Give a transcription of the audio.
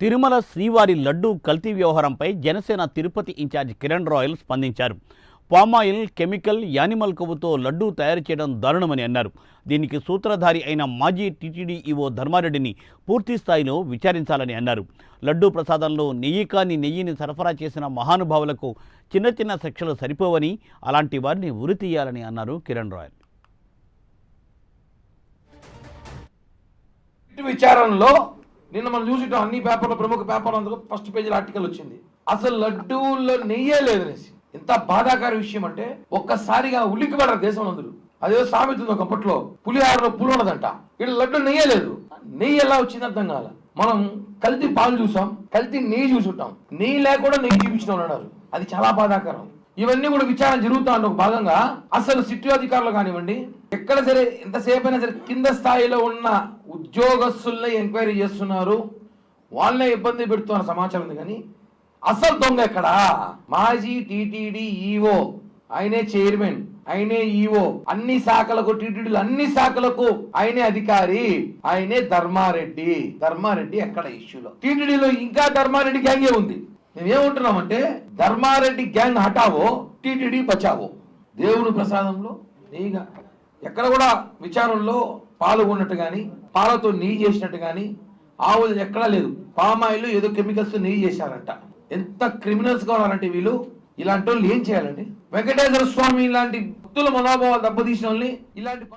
తిరుమల శ్రీవారి లడ్డూ కల్తీ వ్యవహారంపై జనసేన తిరుపతి ఇన్ఛార్జ్ కిరణ్ రాయల్ స్పందించారు. పామాయిల్, కెమికల్, యానిమల్ కొవ్వుతో లడ్డూ తయారు చేయడం దారుణమని అన్నారు. దీనికి సూత్రధారి అయిన మాజీ టీటీడీ ఈవో ధర్మారెడ్డిని పూర్తి స్థాయిలో విచారించాలని అన్నారు. లడ్డూ ప్రసాదంలో నెయ్యి కాని నెయ్యిని సరఫరా చేసిన మహానుభావులకు చిన్న చిన్న శిక్షలు సరిపోవని, అలాంటి వారిని ఉరితీయాలని అన్నారు కిరణ్ రాయల్. విచారణలో నిన్న మనం చూసిటాం, అన్ని పేపర్లో ప్రముఖ పేపర్లు అందులో ఫస్ట్ పేజీలో ఆర్టికల్ వచ్చింది. అసలు లడ్డూల్లో నెయ్యే లేదనేసి. ఎంత బాధాకర విషయం అంటే ఒక్కసారిగా ఉలిక్కిపడ్డారు దేశంలో అందరూ. అదేదో సామెత ఉంది ఒకప్పట్లో, పులిహారలో పులి ఉన్నదంట. ఇక్కడ లడ్డు నెయ్యే లేదు. నెయ్యి ఎలా వచ్చింది అర్థం కాల. మనం కల్తీ పాలు చూసాం, కల్తీ నెయ్యి చూసుంటాం, నెయ్యి లేకుండా నెయ్యి చూపించిన అన్నారు. అది చాలా బాధాకరం. ఇవన్నీ కూడా విచారణ జరుగుతా ఉంటే ఒక భాగంగా అసలు సిట్టు అధికారులు కానివ్వండి, ఎక్కడ సరే ఎంతసేపు అయినా సరే కింద స్థాయిలో ఉన్న ఉద్యోగస్తుల్ని ఎంక్వైరీ చేస్తున్నారు, వాళ్ళనే ఇబ్బంది పెడుతున్న సమాచారం ఉంది. కానీ అసలు దొంగ ఎక్కడా? మాజీ టీటీడీ ఈవో, ఆయనే చైర్మన్, ఆయనే ఈవో, అన్ని శాఖలకు, టీటీడీలు అన్ని శాఖలకు ఆయనే అధికారి, ఆయనే ధర్మారెడ్డి. ధర్మారెడ్డి ఎక్కడ ఇష్యూలో? టీటీడీలో ఇంకా ధర్మారెడ్డి గ్యాంగే ఉంది. మేమేమంటున్నామంటే ధర్మారెడ్డి గ్యాంగ్ హటావో, టీటీడీ బచావో. దేవుని ప్రసాదంలో నెయ్యిగా ఎక్కడ కూడా విచారణలో పాల్గొన్నట్టు కానీ, పాలతో నెయ్యి చేసినట్టు కానీ ఆవులు ఎక్కడా లేదు. పామాయిల్ ఏదో కెమికల్స్ నెయ్యి చేశారంట. ఎంత క్రిమినల్స్ గా ఉన్నారంటే వీళ్ళు. ఇలాంటి వాళ్ళు ఏం చేయాలండి? వెంకటేశ్వర స్వామి ఇలాంటి భక్తుల మనోభావాలు దెబ్బతీసిన వాళ్ళని ఇలాంటి